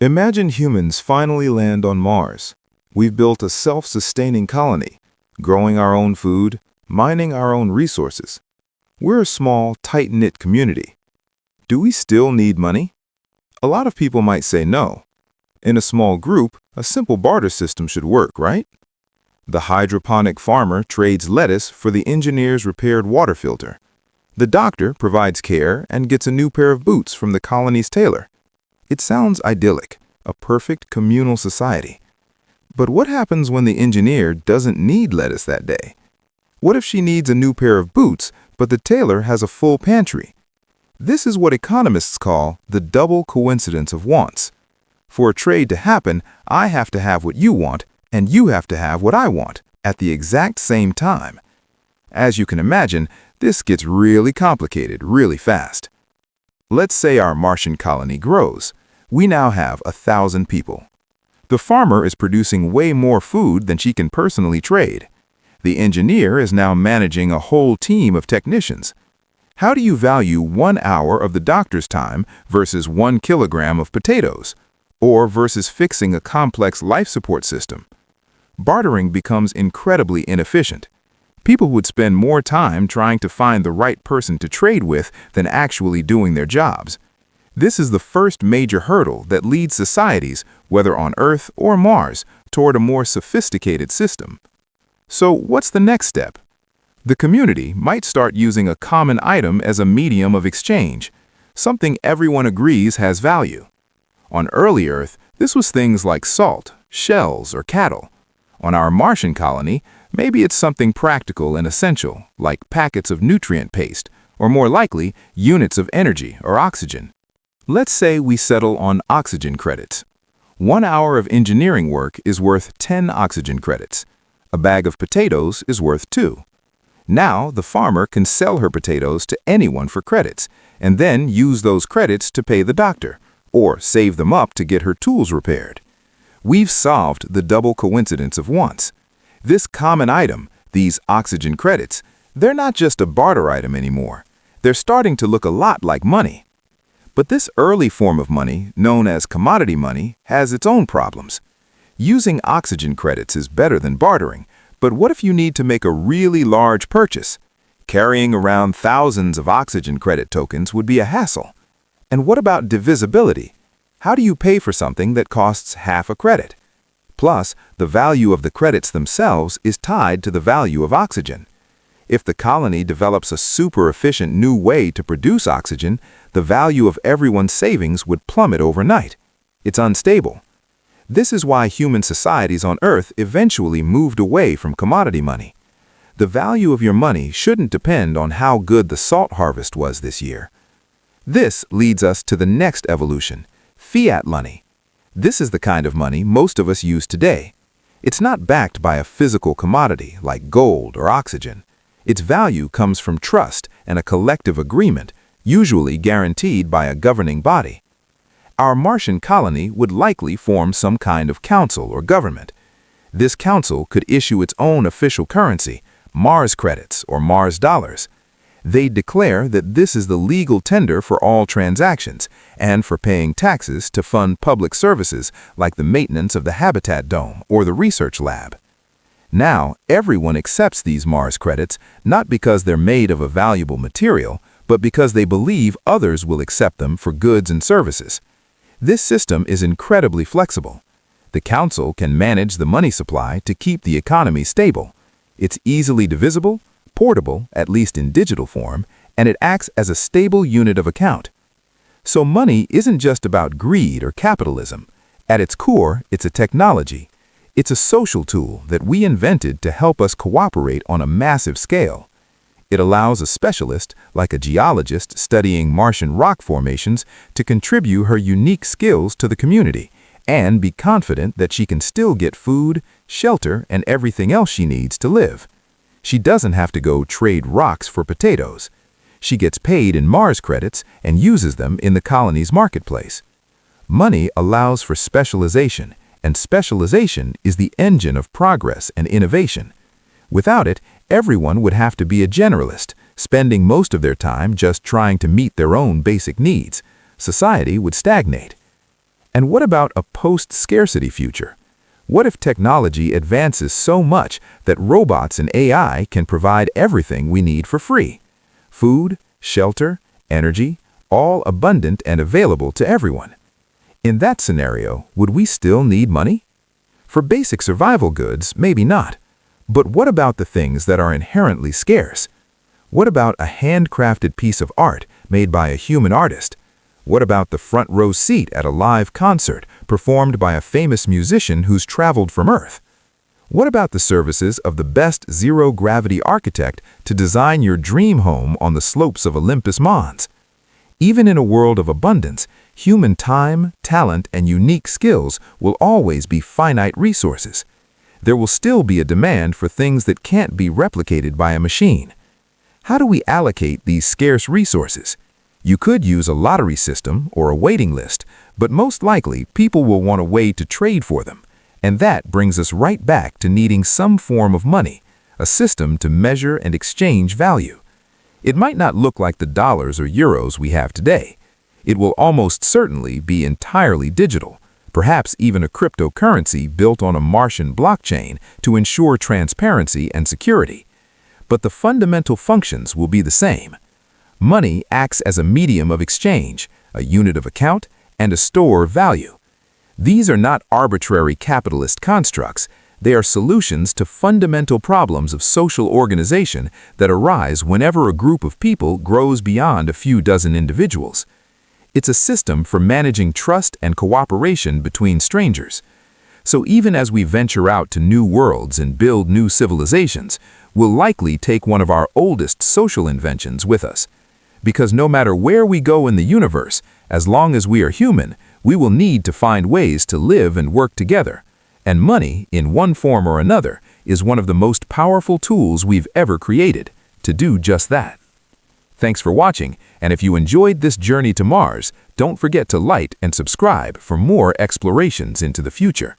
Imagine humans finally land on Mars. We've built a self-sustaining colony, growing our own food, mining our own resources. We're a small, tight-knit community. Do we still need money? A lot of people might say no. In a small group, a simple barter system should work, right? The hydroponic farmer trades lettuce for the engineer's repaired water filter. The doctor provides care and gets a new pair of boots from the colony's tailor. It sounds idyllic, a perfect communal society. But what happens when the engineer doesn't need lettuce that day? What if she needs a new pair of boots, but the tailor has a full pantry? This is what economists call the double coincidence of wants. For a trade to happen, I have to have what you want, and you have to have what I want, at the exact same time. As you can imagine, this gets really complicated really fast. Let's say our Martian colony grows. We now have 1,000 people. The farmer is producing way more food than she can personally trade. The engineer is now managing a whole team of technicians. How do you value 1 hour of the doctor's time versus 1 kilogram of potatoes? Or versus fixing a complex life support system? Bartering becomes incredibly inefficient. People would spend more time trying to find the right person to trade with than actually doing their jobs. This is the first major hurdle that leads societies, whether on Earth or Mars, toward a more sophisticated system. So what's the next step? The community might start using a common item as a medium of exchange, something everyone agrees has value. On early Earth, this was things like salt, shells, or cattle. On our Martian colony, maybe it's something practical and essential, like packets of nutrient paste, or more likely, units of energy or oxygen. Let's say we settle on oxygen credits. 1 hour of engineering work is worth 10 oxygen credits. A bag of potatoes is worth 2. Now, the farmer can sell her potatoes to anyone for credits, and then use those credits to pay the doctor, or save them up to get her tools repaired. We've solved the double coincidence of wants. This common item, these oxygen credits, they're not just a barter item anymore. They're starting to look a lot like money. But this early form of money, known as commodity money, has its own problems. Using oxygen credits is better than bartering, but what if you need to make a really large purchase? Carrying around thousands of oxygen credit tokens would be a hassle. And what about divisibility? How do you pay for something that costs half a credit? Plus, the value of the credits themselves is tied to the value of oxygen. If the colony develops a super efficient new way to produce oxygen, the value of everyone's savings would plummet overnight. It's unstable. This is why human societies on Earth eventually moved away from commodity money. The value of your money shouldn't depend on how good the salt harvest was this year. This leads us to the next evolution, fiat money. This is the kind of money most of us use today. It's not backed by a physical commodity like gold or oxygen. Its value comes from trust and a collective agreement, usually guaranteed by a governing body. Our Martian colony would likely form some kind of council or government. This council could issue its own official currency, Mars credits or Mars dollars. They declare that this is the legal tender for all transactions and for paying taxes to fund public services like the maintenance of the Habitat Dome or the research lab. Now, everyone accepts these Mars credits not because they're made of a valuable material, but because they believe others will accept them for goods and services. This system is incredibly flexible. The council can manage the money supply to keep the economy stable. It's easily divisible, portable, at least in digital form, and it acts as a stable unit of account. So money isn't just about greed or capitalism. At its core, it's a technology. It's a social tool that we invented to help us cooperate on a massive scale. It allows a specialist, like a geologist studying Martian rock formations, to contribute her unique skills to the community and be confident that she can still get food, shelter, and everything else she needs to live. She doesn't have to go trade rocks for potatoes. She gets paid in Mars credits and uses them in the colony's marketplace. Money allows for specialization, and specialization is the engine of progress and innovation. Without it, everyone would have to be a generalist, spending most of their time just trying to meet their own basic needs. Society would stagnate. And what about a post-scarcity future? What if technology advances so much that robots and AI can provide everything we need for free? Food, shelter, energy, all abundant and available to everyone. In that scenario, would we still need money? For basic survival goods, maybe not. But what about the things that are inherently scarce? What about a handcrafted piece of art made by a human artist? What about the front row seat at a live concert performed by a famous musician who's traveled from Earth? What about the services of the best zero-gravity architect to design your dream home on the slopes of Olympus Mons? Even in a world of abundance, human time, talent, and unique skills will always be finite resources. There will still be a demand for things that can't be replicated by a machine. How do we allocate these scarce resources? You could use a lottery system or a waiting list, but most likely people will want a way to trade for them. And that brings us right back to needing some form of money, a system to measure and exchange value. It might not look like the dollars or euros we have today. It will almost certainly be entirely digital, perhaps even a cryptocurrency built on a Martian blockchain to ensure transparency and security. But the fundamental functions will be the same. Money acts as a medium of exchange, a unit of account, and a store of value. These are not arbitrary capitalist constructs. They are solutions to fundamental problems of social organization that arise whenever a group of people grows beyond a few dozen individuals. It's a system for managing trust and cooperation between strangers. So even as we venture out to new worlds and build new civilizations, we'll likely take one of our oldest social inventions with us. Because no matter where we go in the universe, as long as we are human, we will need to find ways to live and work together. And money, in one form or another, is one of the most powerful tools we've ever created to do just that. Thanks for watching, and if you enjoyed this journey to Mars, don't forget to like and subscribe for more explorations into the future.